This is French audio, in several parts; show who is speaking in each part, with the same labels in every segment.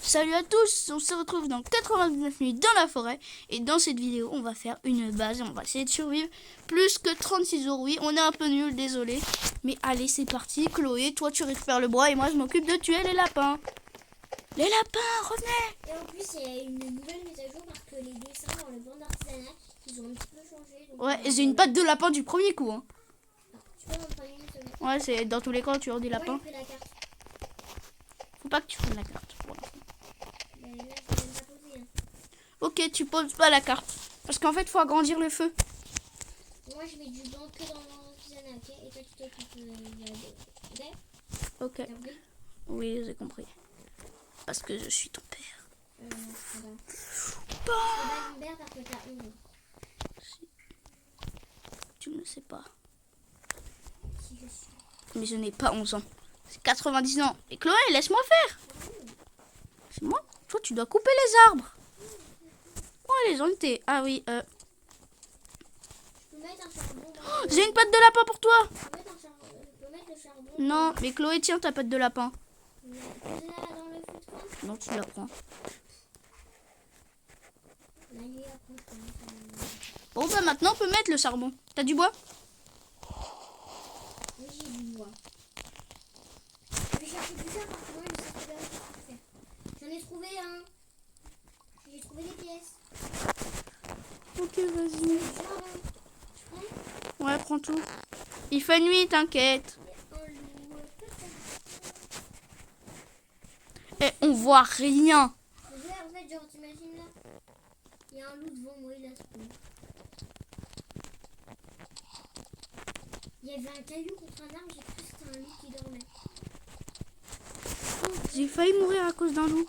Speaker 1: Salut à tous, on se retrouve dans 99 minutes dans la forêt. Et dans cette vidéo, on va faire une base et on va essayer de survivre. Plus que 36 jours, oui, on est un peu nul, désolé. Mais allez, c'est parti. Chloé, toi tu récupères le bois et moi je m'occupe de tuer les lapins. Les lapins, revenez!
Speaker 2: Et en plus, il y a une nouvelle mise à jour parce que les dessins dans le banc d'artisanat, ils ont un petit peu changé. Donc
Speaker 1: Ouais, j'ai une patte de lapin du premier coup. Hein.
Speaker 2: Tu peux m'en prendre une seconde?
Speaker 1: Ouais, c'est dans tous les cas, tu as des lapins.
Speaker 2: Moi, j'ai pris la carte.
Speaker 1: Faut pas que tu prennes la carte. Pour l'instant.
Speaker 2: Mais là, je vais même pas poser. Hein.
Speaker 1: Ok, tu poses pas la carte. Parce qu'en fait, faut agrandir le feu.
Speaker 2: Moi, je mets du banc que dans le banc d'artisanat, ok? Et toi, tu t'occupes de la ok?
Speaker 1: Ok.
Speaker 2: T'as compris?
Speaker 1: Oui, j'ai compris. Parce que je suis ton père.
Speaker 2: Voilà.
Speaker 1: Bah,
Speaker 2: C'est pas une parce que t'as 11 ans.
Speaker 1: tu ne sais pas.
Speaker 2: Si je suis.
Speaker 1: Mais je n'ai pas 11 ans. C'est 90 ans. Et Chloé, laisse-moi faire. C'est moi. Toi, tu dois couper les arbres. Ouais, les entités. Ah oui,
Speaker 2: Je peux mettre un charbon dans le...
Speaker 1: j'ai une patte de lapin pour toi.
Speaker 2: Je peux mettre le charbon.
Speaker 1: Non, mais Chloé, tiens ta patte de lapin.
Speaker 2: Posez-la dans le feu de camp.
Speaker 1: Non, tu la prends.
Speaker 2: La nuit après,
Speaker 1: Bon, bah maintenant, on peut mettre le charbon. T'as du bois?
Speaker 2: oui, j'ai du bois. Je vais chercher plus tard parce que moi, je sais pas où faire. J'en ai trouvé un. J'ai trouvé des pièces.
Speaker 1: Ok, vas-y.
Speaker 2: Je prends
Speaker 1: Ouais, prends tout. Il fait nuit, t'inquiète.
Speaker 2: un loup.
Speaker 1: Et on voit rien.
Speaker 2: En fait, genre, t'imagines là, il y a un loup devant moi, il a spawn. Il y avait un caillou contre un arbre, j'ai cru que c'était un loup qui dormait.
Speaker 1: J'ai failli mourir à cause d'un loup.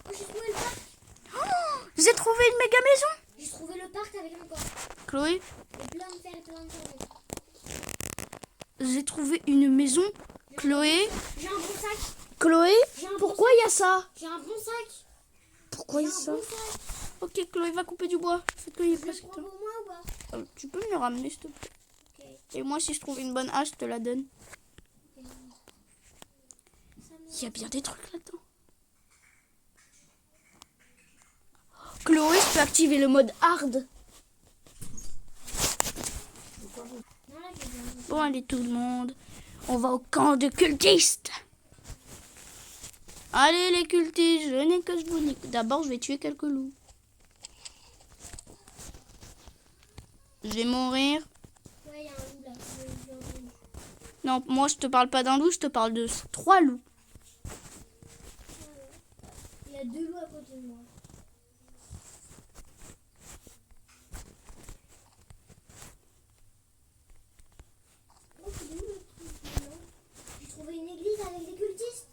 Speaker 2: Oh, j'ai trouvé le parc.
Speaker 1: J'ai trouvé une méga maison.
Speaker 2: J'ai trouvé le parc avec un coffre.
Speaker 1: Chloé,
Speaker 2: Et plein de fer et plein de charbon.
Speaker 1: j'ai trouvé une maison. Chloé,
Speaker 2: J'ai un bon sac.
Speaker 1: Chloé,
Speaker 2: J'ai un bon
Speaker 1: pourquoi il y a ça?
Speaker 2: J'ai un bon sac.
Speaker 1: Pourquoi il y a
Speaker 2: J'ai un
Speaker 1: ça?
Speaker 2: bon sac.
Speaker 1: Ok, Chloé va couper du bois. Fais-toi y
Speaker 2: Je le prends pour moi ou pas?
Speaker 1: Tu peux me le ramener, s'il te plaît.
Speaker 2: Ok.
Speaker 1: Et moi, si je trouve une bonne hache, je te la donne.
Speaker 2: Ça me-
Speaker 1: Il y a bien des trucs là-dedans. Chloé, je peux activer le mode hard.
Speaker 2: Non, là, j'ai bien.
Speaker 1: Bon, allez, tout le monde. On va au camp de cultistes. Allez, les cultistes, je n'ai que ce bonique. D'abord, je vais tuer quelques loups. Je vais mourir.
Speaker 2: Ouais, il y a un loup là. J'ai entendu.
Speaker 1: Non, moi, je te parle pas d'un loup, je te parle de 3 loups.
Speaker 2: Il y a 2 loups à côté de moi. Oh, c'est où le truc là? J'ai trouvé une église avec des cultistes.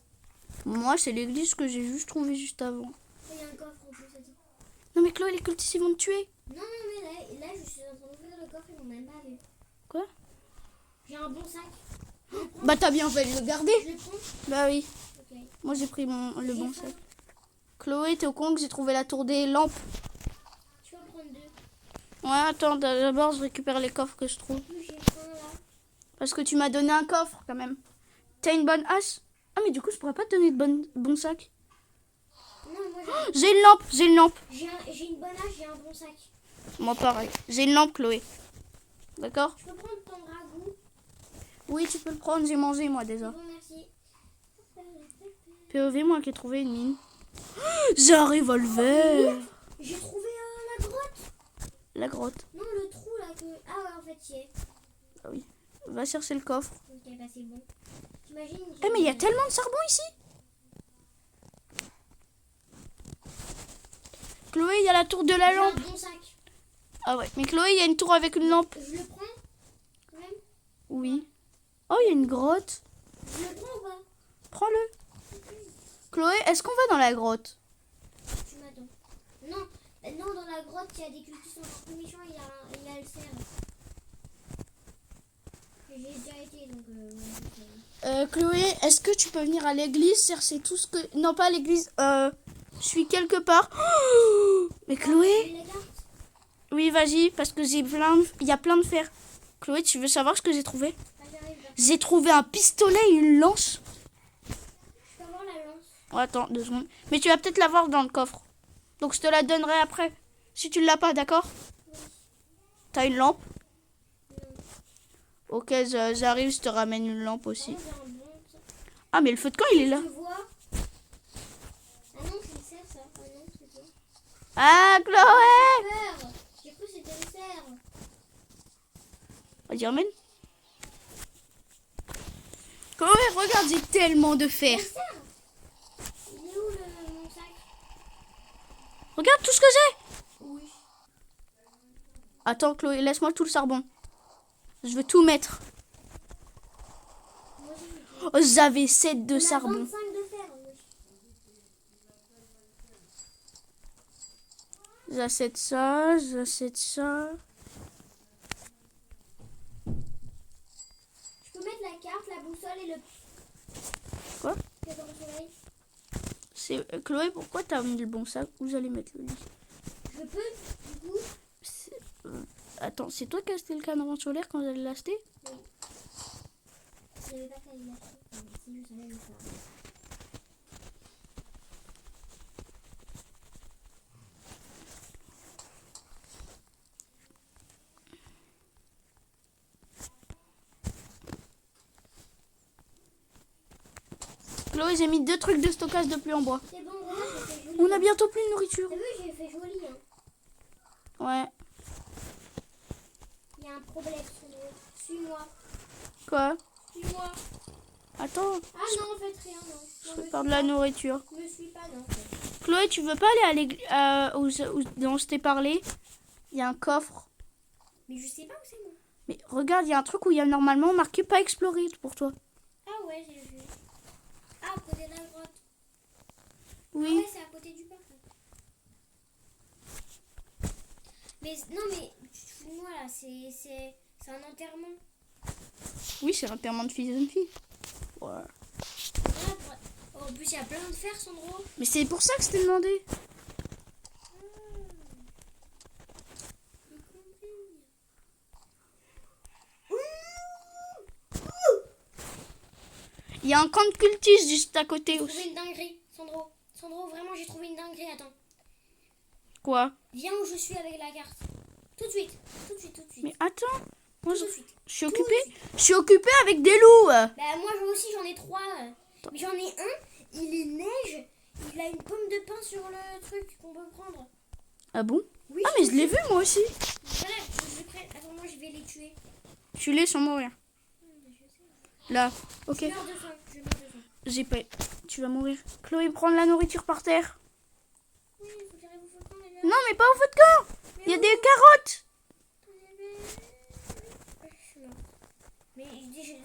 Speaker 1: Moi, c'est l'église que j'ai juste trouvée juste avant.
Speaker 2: Il y a un coffre en plus. Attends.
Speaker 1: Non, mais Chloé, les cultistes, ils vont te tuer.
Speaker 2: Non, mais là, je suis en train d'ouvrir le coffre, ils m'ont même pas vu.
Speaker 1: Quoi?
Speaker 2: J'ai un bon sac.
Speaker 1: Bah, t'as bien fait de le garder.
Speaker 2: Je le prends.
Speaker 1: Bah oui.
Speaker 2: Ok.
Speaker 1: Moi, j'ai pris le
Speaker 2: Et
Speaker 1: bon
Speaker 2: ça,
Speaker 1: sac. Chloé, t'es au courant que j'ai trouvé la tour des lampes?
Speaker 2: tu peux en prendre 2.
Speaker 1: Ouais, attends, d'abord, je récupère les coffres que je trouve.
Speaker 2: En plus, j'ai faim là.
Speaker 1: Parce que tu m'as donné un coffre, quand même. T'as une bonne hache? Ah, mais du coup, je pourrais pas te donner de bon sac.
Speaker 2: Non, moi
Speaker 1: J'ai une lampe, j'ai une lampe.
Speaker 2: j'ai une bonne hache, j'ai un bon sac.
Speaker 1: Moi, pareil. J'ai une lampe, Chloé. D'accord?
Speaker 2: Je peux prendre ton ragoût?
Speaker 1: Oui, tu peux le prendre, j'ai mangé, moi, déjà.
Speaker 2: Bon, merci.
Speaker 1: POV, moi, qui ai trouvé une mine. J'ai un revolver.
Speaker 2: J'ai trouvé la grotte.
Speaker 1: La grotte.
Speaker 2: Non, le trou là que. Ah ouais, en fait, y est.
Speaker 1: Ah oui. Va chercher le coffre.
Speaker 2: Ok, bah c'est bon. T'imagines?
Speaker 1: Eh, mais il y a tellement de charbon ici. Chloé, il y a la tour de la
Speaker 2: J'ai
Speaker 1: lampe.
Speaker 2: un bon sac.
Speaker 1: Ah ouais, mais Chloé, il y a une tour avec une lampe.
Speaker 2: Je le prends quand même?
Speaker 1: Oui. Oh, il y a une grotte.
Speaker 2: Je le prends ou pas?
Speaker 1: Prends-le. Chloé, est-ce qu'on va dans la grotte?
Speaker 2: Tu m'attends. Non, non, dans la grotte, il y a des cultistes encore plus méchants. Il y a le cerf. J'ai déjà été donc.
Speaker 1: Chloé, est-ce que tu peux venir à l'église chercher tout ce que... Non, pas à l'église. Je suis quelque part. Oh, mais Chloé...
Speaker 2: La carte?
Speaker 1: Oui, vas-y, parce que j'ai plein... Il y a plein de fer. Chloé, tu veux savoir ce que j'ai trouvé?
Speaker 2: Ah, j'arrive là.
Speaker 1: J'ai trouvé un pistolet et une lance.
Speaker 2: Je peux avoir la lance?
Speaker 1: Oh, attends, 2 secondes. Mais tu vas peut-être l'avoir dans le coffre. Donc je te la donnerai après. Si tu l'as pas, d'accord? T'as une lampe? Ok, j'arrive, je te ramène une lampe aussi. Ah, mais le feu de camp, il est là.
Speaker 2: Tu vois? Ah non, c'est une serre ça. Ah non, c'est toi.
Speaker 1: Ah, Chloé!
Speaker 2: Peur. J'ai cru que c'était une serre.
Speaker 1: Vas-y, ramène. Chloé, regarde, j'ai tellement de fer.
Speaker 2: Une serre. Il est où mon sac?
Speaker 1: Regarde tout ce que j'ai.
Speaker 2: Oui.
Speaker 1: Attends, Chloé, laisse-moi tout le charbon. Je veux tout mettre.
Speaker 2: Moi aussi,
Speaker 1: Oh, j'avais 7 de
Speaker 2: on a
Speaker 1: charbon.
Speaker 2: 25 de fer. Oui.
Speaker 1: J'achète ça, j'achète ça.
Speaker 2: Je peux mettre la carte, la boussole et le...
Speaker 1: Quoi?
Speaker 2: Le grand soleil.
Speaker 1: Chloé, pourquoi t'as mis le bon sac? Où j'allais mettre le lit?
Speaker 2: Je peux, du coup.
Speaker 1: Attends, c'est toi qui as acheté le cadran solaire quand j'allais l'acheter?
Speaker 2: Oui. Je savais pas qu'elle l'a fait. Si je savais, je le ferais.
Speaker 1: Chloé, j'ai mis 2 trucs de stockage de pluie en bois.
Speaker 2: C'est bon, regarde, j'ai fait joli.
Speaker 1: On a bientôt plus de nourriture.
Speaker 2: T'as vu, j'ai fait joli. Hein.
Speaker 1: Ouais.
Speaker 2: Il y a un problème, suis-moi.
Speaker 1: Quoi?
Speaker 2: Suis-moi.
Speaker 1: Attends,
Speaker 2: Ah non, en fait, rien, non.
Speaker 1: je
Speaker 2: Non,
Speaker 1: prépare de la nourriture.
Speaker 2: me suis pas, non. En fait.
Speaker 1: Chloé, tu veux pas aller à l'église dont je t'ai parlé? Il y a un coffre.
Speaker 2: Mais je sais pas où c'est, moi.
Speaker 1: Mais regarde, il y a un truc où il y a normalement marqué pas exploré pour toi.
Speaker 2: Ah ouais, j'ai vu. Ah, à côté de la grotte. Ah
Speaker 1: Oui.
Speaker 2: ouais, c'est à côté du parc. Mais non, mais moi là, c'est un enterrement.
Speaker 1: Oui, c'est l'enterrement de fils et jeune fille. Ouais.
Speaker 2: Ah, oh, en plus, il y a plein de fer, Sandro.
Speaker 1: Mais c'est pour ça que je t'ai demandé.
Speaker 2: J'ai compris.
Speaker 1: Il y a un camp de cultistes juste à côté
Speaker 2: J'ai
Speaker 1: aussi.
Speaker 2: trouvé une dinguerie, Sandro. Sandro, vraiment, j'ai trouvé une dinguerie. Attends.
Speaker 1: Quoi?
Speaker 2: Viens où je suis avec la carte. Tout de suite. Tout de suite, tout de suite.
Speaker 1: Mais attends, moi
Speaker 2: Tout de suite.
Speaker 1: je suis
Speaker 2: Tout
Speaker 1: occupée.
Speaker 2: de suite.
Speaker 1: Je suis occupée avec des loups.
Speaker 2: Bah, moi aussi, j'en ai 3. Mais j'en ai un, il est neige. Il a une pomme de pain sur le truc qu'on peut prendre.
Speaker 1: Ah bon?
Speaker 2: Oui,
Speaker 1: Ah mais je l'ai vu moi aussi.
Speaker 2: Voilà, je vais prendre. Attends, moi, je vais les tuer.
Speaker 1: Tu l'es sans mourir. Là, ok.
Speaker 2: Je meurs de faim. Je meurs de faim.
Speaker 1: J'ai pas. Tu vas mourir. Chloé, prends de la nourriture par terre.
Speaker 2: Oui, il faut que j'arrive au feu de camp déjà.
Speaker 1: Non, mais pas au feu de camp. Il y a des carottes.
Speaker 2: Je suis morte. Mais de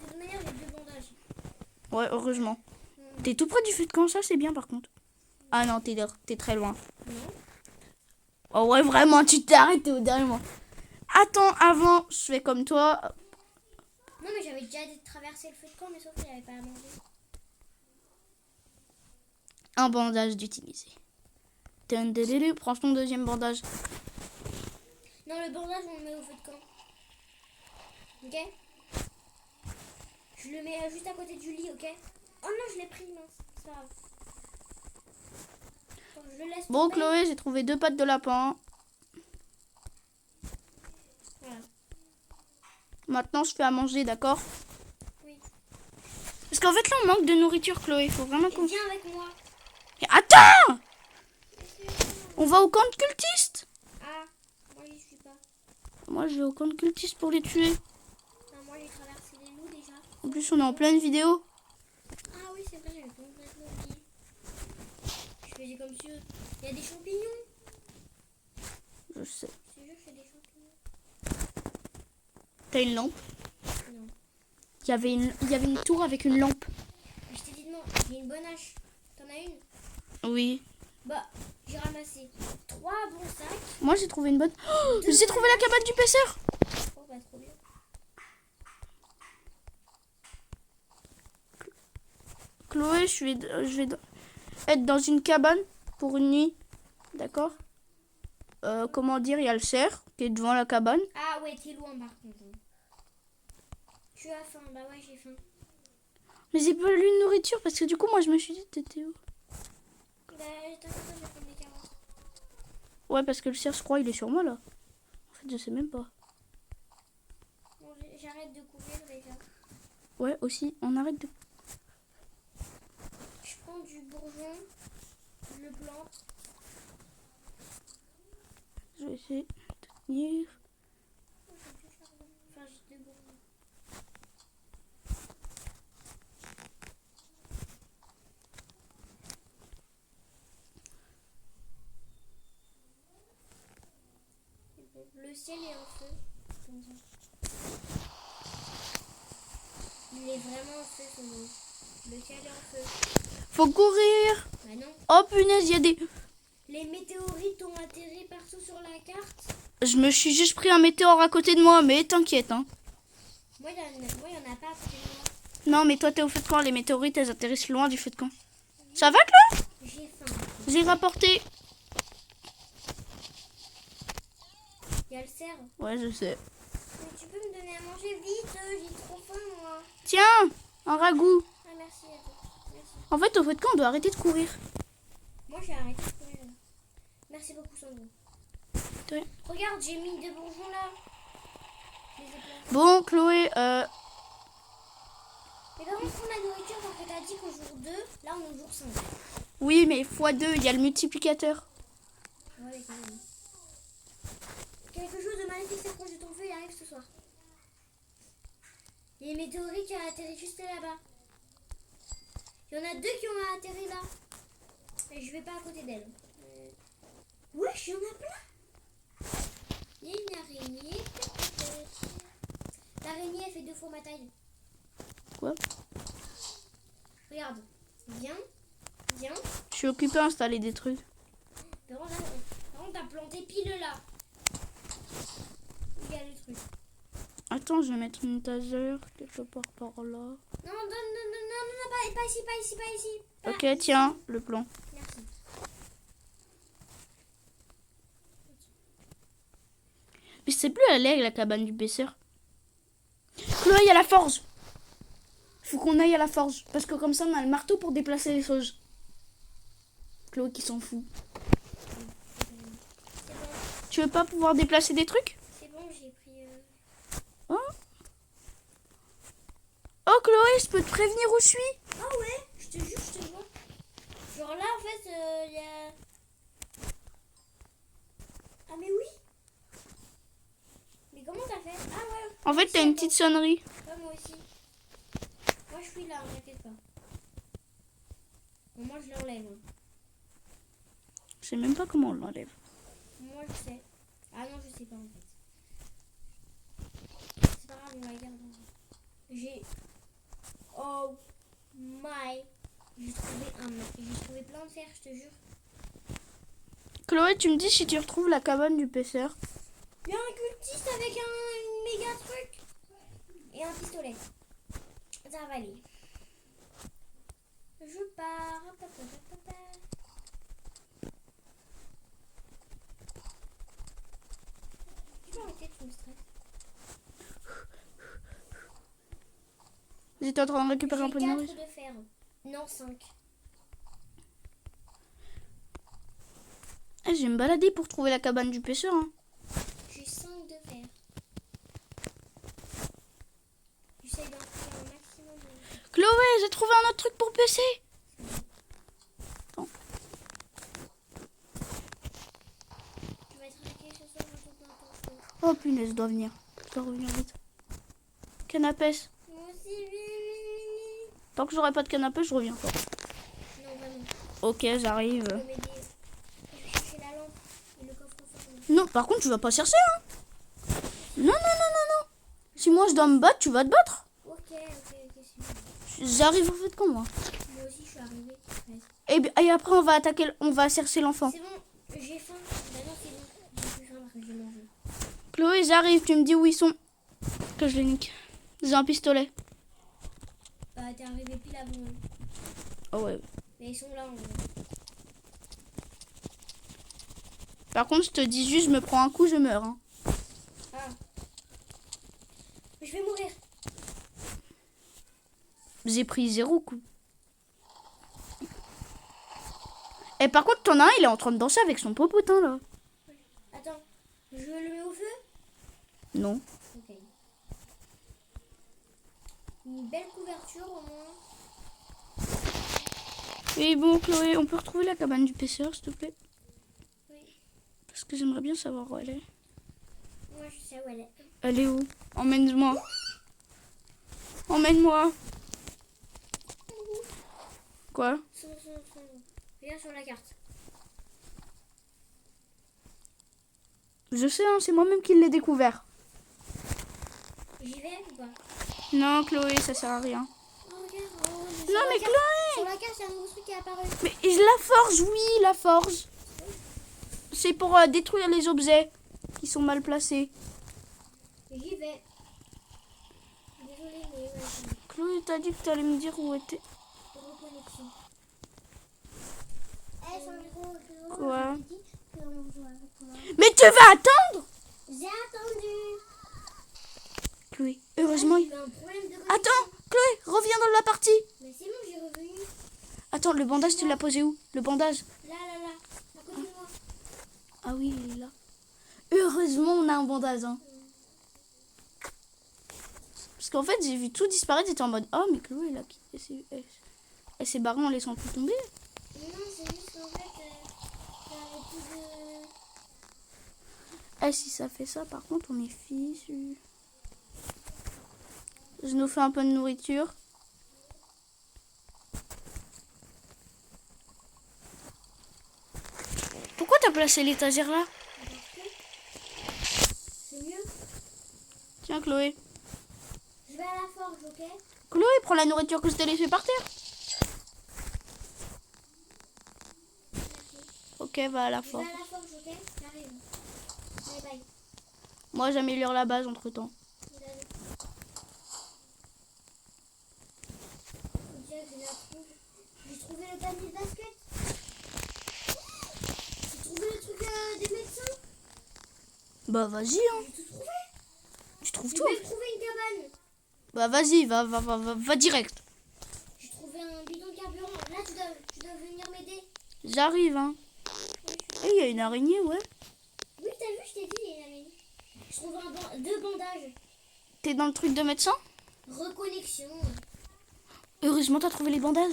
Speaker 2: toute manière, j'ai 2 bandages.
Speaker 1: Ouais, heureusement. T'es tout près du feu de camp, ça c'est bien par contre. Ah non, t'es très loin.
Speaker 2: Non.
Speaker 1: Oh ouais, vraiment, tu t'es arrêté au dernier moment. Attends, avant, je fais comme toi.
Speaker 2: Non, mais j'avais déjà traversé le feu de camp, mais sauf qu'il n'y avait pas à manger.
Speaker 1: Un bandage d'utiliser. Prends ton deuxième bandage.
Speaker 2: Non, le bandage, on le met au feu de camp. Ok? Je le mets juste à côté du lit, ok? Oh non, je l'ai pris, mince. C'est pas grave. Attends, je le laisse
Speaker 1: Bon,
Speaker 2: tomber.
Speaker 1: Chloé, j'ai trouvé 2 pattes de lapin.
Speaker 2: Voilà.
Speaker 1: Maintenant, je fais à manger, d'accord?
Speaker 2: Oui.
Speaker 1: Parce qu'en fait, là, on manque de nourriture, Chloé. Il faut vraiment
Speaker 2: Et
Speaker 1: qu'on...
Speaker 2: viens avec moi.
Speaker 1: Mais attends! On va au camp de cultistes.
Speaker 2: Ah, moi j'y suis pas.
Speaker 1: Moi, je vais au camp de cultistes pour les tuer.
Speaker 2: Non, moi j'ai traversé les loups déjà.
Speaker 1: En plus, on est en pleine vidéo.
Speaker 2: Ah oui, c'est vrai, j'avais complètement oublié. Je faisais comme si... Il y a des champignons.
Speaker 1: Je sais.
Speaker 2: Je te jure, je fais des champignons.
Speaker 1: T'as une lampe?
Speaker 2: Non.
Speaker 1: Il y avait une tour avec une lampe.
Speaker 2: Mais je t'ai dit non, j'ai une bonne hache. T'en as une?
Speaker 1: Oui.
Speaker 2: Bah, j'ai ramassé 3 bons sacs.
Speaker 1: Moi, j'ai trouvé une bonne... Oh, j'ai trouvé la cabane du pêcheur.
Speaker 2: Oh, bah trop bien.
Speaker 1: Chloé, je vais être dans une cabane pour une nuit. D'accord? Comment dire, il y a le cerf qui est devant la cabane.
Speaker 2: Ah ouais, t'es loin par contre. Tu as faim, bah ouais, j'ai faim.
Speaker 1: Mais j'ai pas lu de nourriture parce que du coup, moi, je me suis dit, t'étais où?
Speaker 2: Bah, t'inquiète pas, je vais prendre des carottes.
Speaker 1: Ouais, parce que le cerf, je crois, il est sur moi, là. En fait, je sais même pas.
Speaker 2: Bon, j'arrête de courir déjà.
Speaker 1: Ouais, aussi, on arrête de...
Speaker 2: Je prends du bourgeon, je le plante.
Speaker 1: Je vais essayer de tenir.
Speaker 2: Oh, j'ai du charbon. Enfin, j'ai deux bourgeons. C'est bon. Le ciel est en feu. Comme ça. Il est vraiment en feu, ce mot. Le ciel est en feu.
Speaker 1: Faut courir.
Speaker 2: Bah non.
Speaker 1: Oh, punaise, il y a des...
Speaker 2: Les météorites ont atterri partout sur la carte.
Speaker 1: Je me suis juste pris un météore à côté de moi, mais t'inquiète, hein.
Speaker 2: Moi, il y en a pas après moi.
Speaker 1: Non, mais toi, t'es au feu de camp. Les météorites, elles atterrissent loin du feu de camp. Ça va, Claude?
Speaker 2: J'ai faim.
Speaker 1: J'ai rapporté.
Speaker 2: Il y a le cerf.
Speaker 1: Ouais, je sais.
Speaker 2: Mais tu peux me donner à manger vite, j'ai trop faim moi.
Speaker 1: Tiens, un ragoût.
Speaker 2: Ah merci à toi. Merci.
Speaker 1: En fait, au feu de camp, on doit arrêter de courir.
Speaker 2: Moi j'ai arrêté de courir. Merci beaucoup Sandro.
Speaker 1: Ouais.
Speaker 2: Regarde, j'ai mis des bourgeons là. Je les ai plantés.
Speaker 1: Bon, Chloé,
Speaker 2: Mais par contre pour la nourriture, parce que t'as dit qu'au jour 2, là on est au jour 5.
Speaker 1: oui, mais x2, il y a le multiplicateur.
Speaker 2: Ouais, quand même. Quelque chose de maléfique s'approche de ton feu, il arrive ce soir. Il y a une météorite qui a atterri juste là-bas. Il y en a deux qui ont atterri là. Et je vais pas à côté d'elle. Wesh, il y en a plein. Il y a une araignée. L'araignée, elle fait 2 fois ma taille.
Speaker 1: Quoi?
Speaker 2: Regarde. Viens. Viens.
Speaker 1: Je suis occupée à installer des trucs.
Speaker 2: Par contre, t'as planté pile là. Il y a le truc.
Speaker 1: Attends, je vais mettre une étagère quelque part par là.
Speaker 2: Non, pas ici, pas ici, pas ici. Pas
Speaker 1: Ok,
Speaker 2: ici.
Speaker 1: tiens, le plan.
Speaker 2: Merci.
Speaker 1: Mais c'est plus aller avec la cabane du pêcheur. Chloé, il y a la forge. Faut qu'on aille à la forge. Parce que comme ça, on a le marteau pour déplacer les choses. Chloé qui s'en fout.
Speaker 2: C'est bon,
Speaker 1: Tu veux pas pouvoir déplacer des trucs?
Speaker 2: c'est bon, j'ai pris.
Speaker 1: Oh, oh Chloé, je peux te prévenir où je suis?
Speaker 2: Ah ouais, je te jure, je te vois. Genre là, en fait, il y a. Ah, mais oui. Mais comment t'as fait? Ah ouais.
Speaker 1: En fait, t'as une petite sonnerie.
Speaker 2: Ouais, moi aussi. Moi, je suis là, ne t'inquiète pas. Bon, moi, je l'enlève. Hein.
Speaker 1: Je sais même pas comment on l'enlève.
Speaker 2: Moi, je sais. Ah non, je sais pas, en fait. C'est pas grave, on la garde. J'ai... Oh my... J'ai trouvé plein de fer, je te jure.
Speaker 1: Chloé, tu me dis si tu retrouves la cabane du pêcheur.
Speaker 2: Il y a un cultiste avec un méga truc. Et un pistolet. Ça va aller. Je pars. Tu peux arrêter de me stresser.
Speaker 1: J'étais en train de récupérer un peu de
Speaker 2: J'ai
Speaker 1: nourriture.
Speaker 2: 4 de fer. Non, 5.
Speaker 1: Eh, je vais me balader pour trouver la cabane du pêcheur. Hein.
Speaker 2: J'ai 5 de fer. J'essaie d'en faire un maximum.
Speaker 1: Chloé, j'ai trouvé un autre truc pour pêcher. Attends.
Speaker 2: Tu vas être attaqué ce soir dans ton feu.
Speaker 1: Oh punaise, je dois venir. Je dois revenir vite. Canne à pêche.
Speaker 2: Moi aussi, oui.
Speaker 1: Tant que j'aurai pas de canne à pêche, je reviens pas.
Speaker 2: Non, vraiment.
Speaker 1: Ok, j'arrive.
Speaker 2: Je vais m'aider. Je vais chercher la lampe et le coffre-fort.
Speaker 1: Non, par contre, tu vas pas chercher, hein. Non, non, non, non, non. Si moi je dois me battre, tu vas te battre.
Speaker 2: Ok, c'est bon.
Speaker 1: J'arrive au fait de camp, moi.
Speaker 2: Moi aussi, je suis arrivée.
Speaker 1: Et après, on va attaquer, on va chercher l'enfant.
Speaker 2: C'est bon, j'ai faim. Bah non, c'est bon. J'ai plus faim parce que j'ai mangé.
Speaker 1: Chloé, j'arrive, tu me dis où ils sont. Que je les nique. J'ai un pistolet.
Speaker 2: Bah, t'es arrivé pile avant. Hein.
Speaker 1: Oh ouais.
Speaker 2: Mais ils sont là, en vrai.
Speaker 1: Par contre, je te dis juste, je me prends un coup, je meurs. Hein.
Speaker 2: Ah. Je vais mourir.
Speaker 1: J'ai pris 0 coup. Et par contre, t'en as un, il est en train de danser avec son popotin, là.
Speaker 2: Attends, je le mets au feu?
Speaker 1: Non.
Speaker 2: Ok. Une belle couverture au moins.
Speaker 1: Et bon, Chloé, on peut retrouver la cabane du pêcheur, s'il te plaît?
Speaker 2: Oui.
Speaker 1: Parce que j'aimerais bien savoir où elle est.
Speaker 2: Moi je sais où elle est.
Speaker 1: Elle est où? Emmène-moi. Emmène-moi. Quoi?
Speaker 2: Viens sur la carte.
Speaker 1: Je sais, hein, c'est moi-même qui l'ai découvert.
Speaker 2: J'y vais ou pas?
Speaker 1: Non, Chloé, ça sert à rien.
Speaker 2: Oh, regarde. Oh,
Speaker 1: Non, mais Chloé!
Speaker 2: Sur la carte, il y a un nouveau truc qui est apparu.
Speaker 1: Mais la forge, oui, la forge. C'est pour détruire les objets qui sont mal placés.
Speaker 2: J'y vais. Désolée, mais ouais.
Speaker 1: Chloé, t'as dit que t'allais me dire où était.
Speaker 2: Reconnexion.
Speaker 1: Quoi?
Speaker 2: J'ai dit qu'on joue avec moi.
Speaker 1: Mais tu vas attendre?
Speaker 2: J'ai attendu.
Speaker 1: Chloé, heureusement.
Speaker 2: J'ai eu un problème de connexion.
Speaker 1: Attends, Chloé, reviens dans la partie.
Speaker 2: Mais c'est bon, j'ai revenu.
Speaker 1: Attends, le bandage, tu l'as posé où? Le bandage?
Speaker 2: Là, à côté de moi.
Speaker 1: Ah oui, il est là. Heureusement, on a un bandage. Hein. Parce qu'en fait, j'ai vu tout disparaître. J'étais en mode, oh, mais Chloé, elle a quitté. Elle s'est barrée en laissant tout tomber.
Speaker 2: Non, c'est juste qu'en fait, j'avais plus de...
Speaker 1: Eh, si ça fait ça, par contre, on est fichu. Je nous fais un peu de nourriture. Pourquoi t'as placé l'étagère là?
Speaker 2: C'est mieux.
Speaker 1: Tiens, Chloé.
Speaker 2: Je vais à la forge, ok?
Speaker 1: Chloé, prends la nourriture que je t'ai laissée par terre. Ok, va à la
Speaker 2: Je
Speaker 1: forge.
Speaker 2: vais à la forge, ok? J'arrive. Allez, bye.
Speaker 1: Moi, j'améliore la base entre temps.
Speaker 2: Allez. J'ai trouvé le panier de basket. J'ai trouvé le truc des médecins.
Speaker 1: Bah, vas-y, hein.
Speaker 2: J'ai tout trouvé.
Speaker 1: Tu trouves
Speaker 2: J'ai
Speaker 1: tout?
Speaker 2: même trouvé une cabane.
Speaker 1: Bah, vas-y, va direct.
Speaker 2: J'ai trouvé un bidon de carburant. Là, tu dois venir m'aider.
Speaker 1: J'arrive, hein. Eh, il y a une araignée, ouais.
Speaker 2: Oui, t'as vu, je t'ai dit, il y a une araignée. Je trouve deux bandages.
Speaker 1: T'es dans le truc de médecin?
Speaker 2: Reconnexion.
Speaker 1: Heureusement, t'as trouvé les bandages.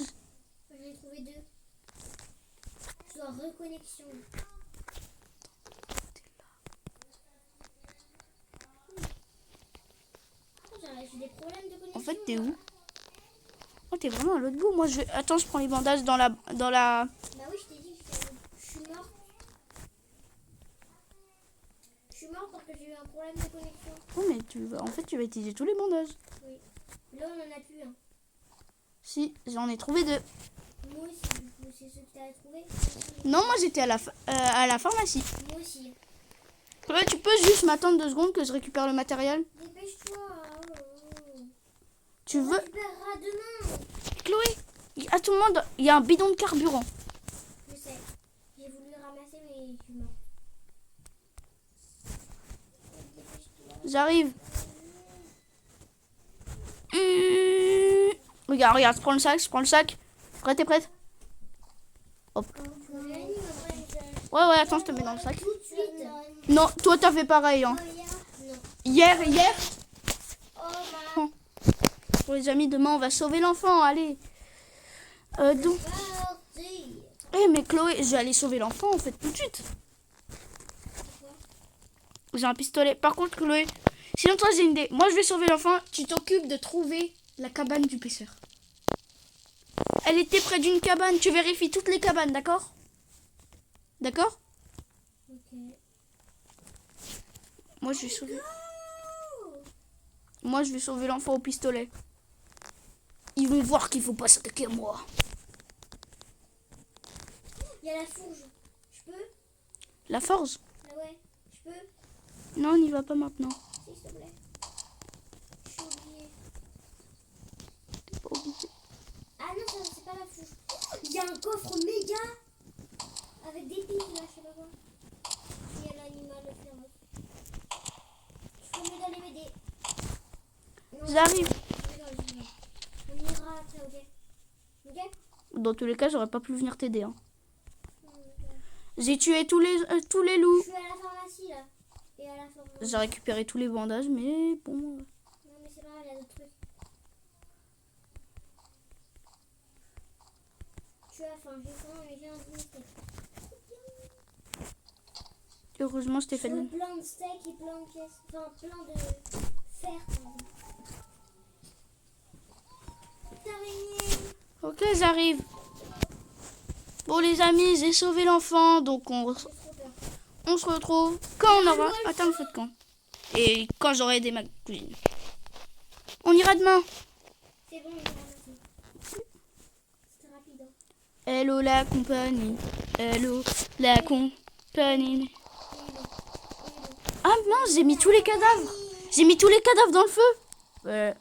Speaker 2: J'en ai trouvé deux. Je dois reconnexion. J'ai des problèmes de connexion.
Speaker 1: En fait, t'es
Speaker 2: là.
Speaker 1: où? Oh, t'es vraiment à l'autre bout. Moi, je vais... Attends, je prends les bandages dans la...
Speaker 2: Bah oui, je t'ai dit que je suis morte. Je suis morte parce que j'ai eu un problème de connexion.
Speaker 1: Oh, mais en fait, tu vas utiliser tous les bandages.
Speaker 2: Oui. Là, on en a plus un.
Speaker 1: Si, j'en ai trouvé 2.
Speaker 2: Moi aussi, du coup, c'est ceux que t'as trouvé.
Speaker 1: Non, moi, j'étais à la pharmacie.
Speaker 2: Moi aussi.
Speaker 1: Ouais, tu peux juste m'attendre 2 secondes que je récupère le matériel?
Speaker 2: Dépêche-toi.
Speaker 1: Tu
Speaker 2: On
Speaker 1: veux...
Speaker 2: récupérera demain.
Speaker 1: Chloé, à tout le monde, il y a un bidon de carburant.
Speaker 2: Je sais. J'ai voulu le ramasser, mais je suis morte. Dépêche-toi.
Speaker 1: J'arrive. Regarde, je prends le sac, Prête, t'es prête? Hop. Ouais, attends, je te mets dans le sac.
Speaker 2: Tout de suite.
Speaker 1: Non, toi, t'as fait pareil, hein.
Speaker 2: Non.
Speaker 1: Hier.
Speaker 2: Oh, ma
Speaker 1: Pour les amis, demain, on va sauver l'enfant, allez. Donc...
Speaker 2: partie.
Speaker 1: Eh, mais Chloé, je vais aller sauver l'enfant, en fait, tout de suite. J'ai un pistolet. Par contre, Chloé, sinon, toi, j'ai une idée. Moi, je vais sauver l'enfant. Tu t'occupes de trouver la cabane du pêcheur. Elle était près d'une cabane. Tu vérifies toutes les cabanes, d'accord? D'accord?
Speaker 2: Ok.
Speaker 1: Moi, je vais sauver l'enfant au pistolet. Ils vont voir qu'il faut pas s'attaquer à moi.
Speaker 2: Il y a la fourge. Je peux?
Speaker 1: La forge?
Speaker 2: Ah ouais. Je peux?
Speaker 1: Non, on n'y va pas maintenant.
Speaker 2: Si, s'il te plaît. Je suis oubliée.
Speaker 1: T'es pas obligé.
Speaker 2: Ah non, c'est pas la fourge. Il y a un coffre méga avec des piles là, je sais pas quoi. Il y a l'animal féroce. Je peux d'aller m'aider. Non,
Speaker 1: J'arrive.
Speaker 2: On ira après, ok? Ok?
Speaker 1: Dans tous les cas, j'aurais pas pu venir t'aider. Hein. J'ai tué tous les loups.
Speaker 2: Je suis à la pharmacie là. Et à la pharmacie.
Speaker 1: J'ai récupéré tous les bandages, mais bon.
Speaker 2: Non mais c'est pas grave, il y a d'autres trucs. Tu as faim, j'ai faim, mais j'ai envie de steak.
Speaker 1: Heureusement, je t'ai fait
Speaker 2: Je veux
Speaker 1: de...
Speaker 2: plein de steak et plein de pièces. Enfin, plein de fer. D'araignée.
Speaker 1: Ok, j'arrive. Bon, les amis, j'ai sauvé l'enfant, donc on
Speaker 2: J'ai trop peur.
Speaker 1: se retrouve quand on aura atteint le feu de camp. Et quand j'aurai aidé ma cousine. On ira demain.
Speaker 2: C'est bon, j'ai ramassé. C'était rapide. Hein.
Speaker 1: Hello la compagnie. Hello la compagnie. Ah mince, j'ai mis tous les cadavres. J'ai mis tous les cadavres dans le feu.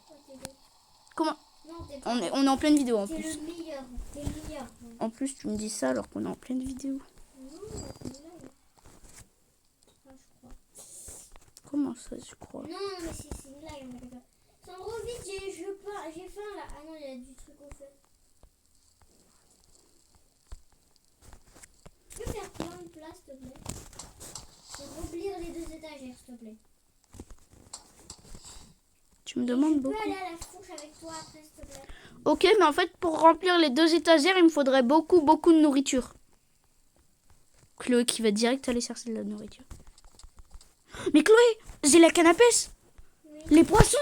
Speaker 1: Comment?
Speaker 2: Non, t'es
Speaker 1: On est en pleine vidéo en
Speaker 2: T'es
Speaker 1: plus.
Speaker 2: le meilleur. T'es le meilleur.
Speaker 1: En plus, tu me dis ça alors qu'on est en pleine vidéo.
Speaker 2: Non, c'est une blague. Ah, je crois.
Speaker 1: Comment ça, je crois?
Speaker 2: Non, mais c'est une blague, on pas. Sandro, vite, j'ai faim là. Ah non, il y a du truc au feu. Tu peux faire plein de place, s'il te plaît? Et remplir les 2 étagères, s'il te plaît.
Speaker 1: Tu me demandes
Speaker 2: Je peux
Speaker 1: beaucoup.
Speaker 2: aller à la fourche avec toi après, s'il te plaît?
Speaker 1: Ok, mais en fait, pour remplir les 2 étagères, il me faudrait beaucoup de nourriture. Chloé qui va direct aller chercher de la nourriture. Mais Chloé, j'ai la canne à pêche.
Speaker 2: Oui,
Speaker 1: Les poissons.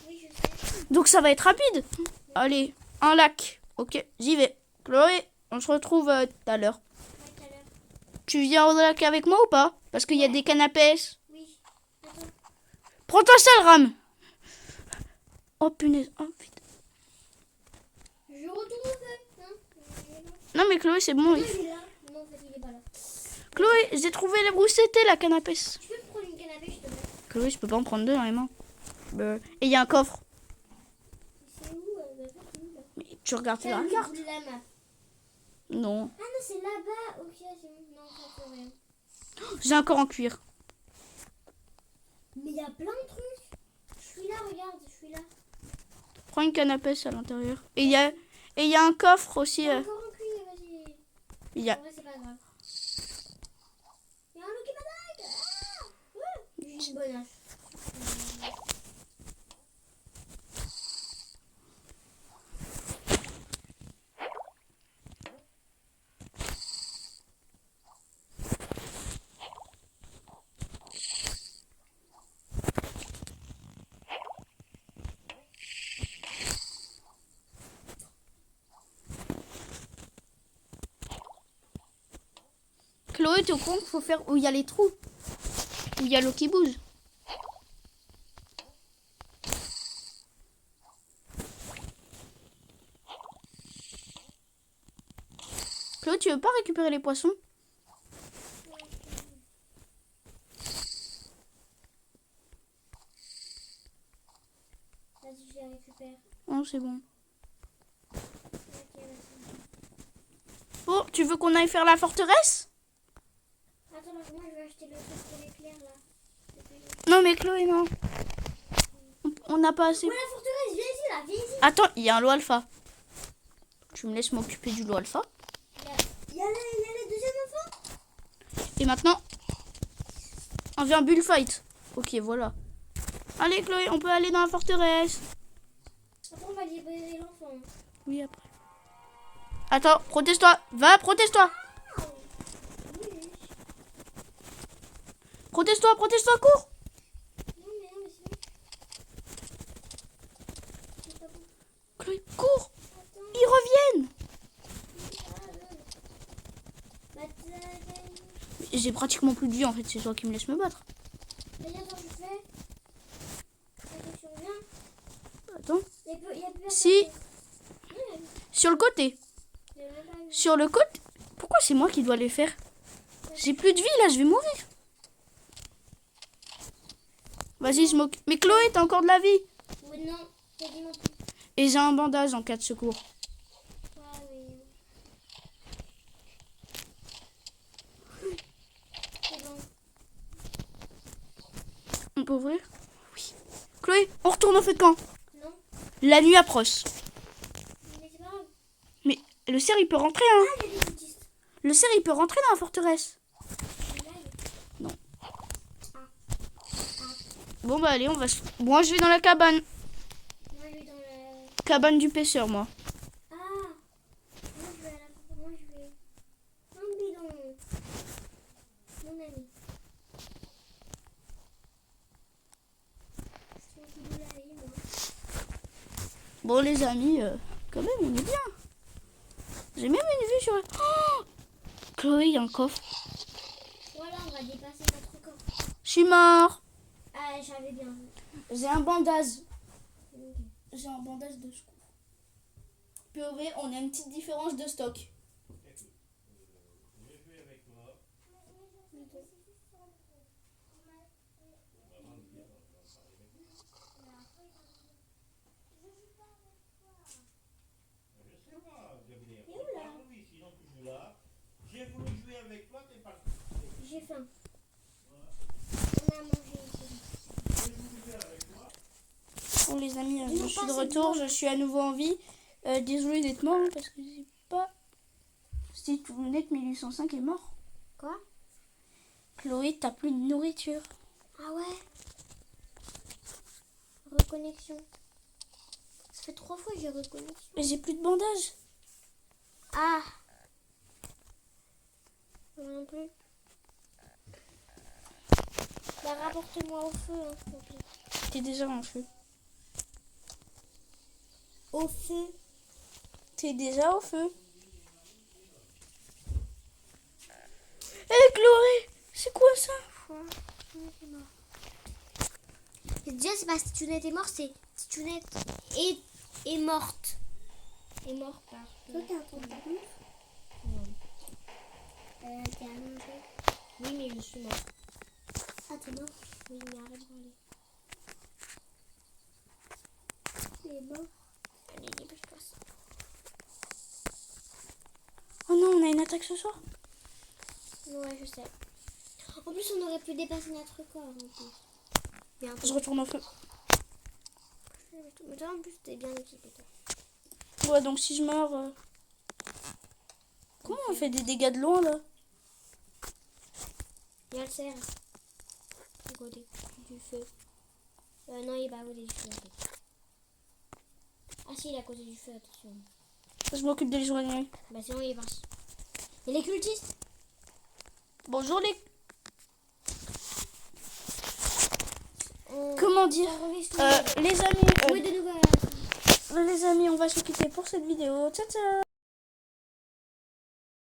Speaker 2: oui, je sais.
Speaker 1: Donc ça va être rapide. Allez, un lac. Ok, j'y vais. Chloé, on se retrouve tout à l'heure.
Speaker 2: Ouais, tout à l'heure.
Speaker 1: Tu viens au lac avec moi ou pas? Parce qu'il y a des cannes à pêche.
Speaker 2: Oui. Attends.
Speaker 1: Prends-toi ça, le rame. Oh punaise. Oh putain.
Speaker 2: Je retourne au feu. Hein? Il est là.
Speaker 1: Non mais Chloé, c'est bon.
Speaker 2: Non, il est là. Non, en fait, il est pas là.
Speaker 1: Chloé, j'ai trouvé où c'était la canne à pêche.
Speaker 2: Tu peux me prendre une canne à pêche, s'il te plaît?
Speaker 1: Chloé, je peux pas en prendre 2 dans les mains. Et il y a un coffre.
Speaker 2: C'est où? Bah, pas où, là.
Speaker 1: Mais tu regardes
Speaker 2: Quel
Speaker 1: la carte?
Speaker 2: bout de la map?
Speaker 1: Non.
Speaker 2: Ah non, c'est là-bas. Ok, c'est bon. Non, ça fait rien.
Speaker 1: J'ai un corps en cuir.
Speaker 2: Mais il y a plein de trucs. Je suis là, regarde, je suis là.
Speaker 1: Prends une canne à pêche à l'intérieur. Et il y a un coffre aussi.
Speaker 2: Encore un cuir, vas-y.
Speaker 1: Il y a...
Speaker 2: En vrai, c'est pas grave. Il y a un loup qui m'attaque. Ah ouais. J'ai une bonne hache.
Speaker 1: Chloé, tu es au courant qu'il faut faire où il y a les trous? Où il y a l'eau qui bouge. Chloé, tu veux pas récupérer les poissons?
Speaker 2: Vas-y, je les récupère.
Speaker 1: Oh, c'est bon.
Speaker 2: Ok, vas-y.
Speaker 1: Bon, tu veux qu'on aille faire la forteresse?
Speaker 2: Attends, moi je vais acheter le truc pour l'éclair là.
Speaker 1: Non, mais Chloé, non. On n'a pas assez.
Speaker 2: Ouais, la forteresse, viens ici là, viens ici.
Speaker 1: Attends, il y a un lot alpha. Tu me laisses m'occuper du lot alpha.
Speaker 2: Il y a les deuxièmes enfants.
Speaker 1: Et maintenant, on vient bullfight. Ok, voilà. Allez, Chloé, on peut aller dans la forteresse.
Speaker 2: Après, on va libérer l'enfant.
Speaker 1: Oui, après. Attends, protège-toi. Va, protège-toi.
Speaker 2: Oui.
Speaker 1: Protège-toi, protège-toi, cours.
Speaker 2: Non, mais c'est... C'est pas bon.
Speaker 1: Chloé, cours.
Speaker 2: Attends.
Speaker 1: Ils reviennent. J'ai pratiquement plus de vie en fait, c'est toi qui me laisse me battre.
Speaker 2: Attends, je fais. Attention, viens.
Speaker 1: Attends.
Speaker 2: Il y a plus
Speaker 1: Si. Sur le côté. Sur le côté. Pourquoi c'est moi qui dois les faire? J'ai plus de vie là, je vais mourir. Vas-y, je m'occupe. Mais Chloé, t'as encore de la vie.
Speaker 2: Oui, non, quasiment plus.
Speaker 1: Et j'ai un bandage en cas de secours.
Speaker 2: Ouais, oui. C'est bon.
Speaker 1: On peut ouvrir? Oui. Chloé, on retourne au feu de camp.
Speaker 2: Non,
Speaker 1: La nuit approche.
Speaker 2: mais c'est pas grave.
Speaker 1: Mais le cerf il peut rentrer hein.
Speaker 2: Ah, il y a des bouddhistes.
Speaker 1: Le cerf il peut rentrer dans la forteresse. Bon bah allez, moi je vais dans la cabane.
Speaker 2: Moi, je vais dans la...
Speaker 1: Cabane du pêcheur, moi.
Speaker 2: Ah, moi, je vais à la... Moi, je vais... Dans le bidon. Mon ami. C'est qui doit aller, moi.
Speaker 1: Bon les amis, quand même on est bien. J'ai même une vue sur... Oh Chloé, il y a un coffre.
Speaker 2: Voilà, on va dépasser notre corps.
Speaker 1: Je suis mort.
Speaker 2: Ah, j'avais bien vu.
Speaker 1: J'ai un bandage.
Speaker 2: Ok.
Speaker 1: J'ai un bandage de secours. POV, on a une petite différence de stock.
Speaker 3: J'ai voulu jouer avec toi, t'es parti.
Speaker 2: J'ai faim. On a mangé ici.
Speaker 1: Bon les amis,
Speaker 2: Ils
Speaker 1: je
Speaker 2: n'ont
Speaker 1: suis
Speaker 2: pas
Speaker 1: de
Speaker 2: assez de
Speaker 1: retour,
Speaker 2: bord.
Speaker 1: je suis à nouveau en vie. Désolée d'être mort parce que j'ai pas... Si tout net 1805 est mort.
Speaker 2: Quoi?
Speaker 1: Chloé, t'as plus de nourriture.
Speaker 2: Ah ouais? Reconnexion. Ça fait 3 fois que j'ai reconnexion.
Speaker 1: Mais j'ai plus de bandage.
Speaker 2: Ah! Moi non plus. Bah, rapporte-moi au feu, hein, s'il te plaît.
Speaker 1: T'es déjà en feu.
Speaker 2: Au feu?
Speaker 1: T'es déjà au feu. Hé Chloé, c'est quoi ça?
Speaker 2: Titounette est mort. Et déjà, c'est pas Titounette est mort, c'est Titounette est morte. Est morte par... Toi, t'es un pantalon? Non. T'es allongé? Oui, mais je suis morte. Ah, t'es mort? Oui, mais arrête de parler. Il est mort. Allez, dépêche-toi.
Speaker 1: Oh non, on a une attaque ce soir.
Speaker 2: Ouais, je sais. En plus, on aurait pu dépasser notre corps, en plus. Mais un peu.
Speaker 1: Je retourne au feu.
Speaker 2: Mais toi, en plus, t'es bien équipé, toi.
Speaker 1: Ouais, donc si je meurs... Comment on fait des dégâts de loin là?
Speaker 2: Il y a le cerf. À côté du feu. Non, il est pas à côté du feu, en fait. Ah si, il est à côté du feu, attention.
Speaker 1: Je m'occupe de les joindre.
Speaker 2: Bah sinon, il est parti. Il y a les cultistes.
Speaker 1: Bonjour les... Comment dire les amis,
Speaker 2: Oui, de nouveau.
Speaker 1: les amis, on va se quitter pour cette vidéo. Ciao ciao.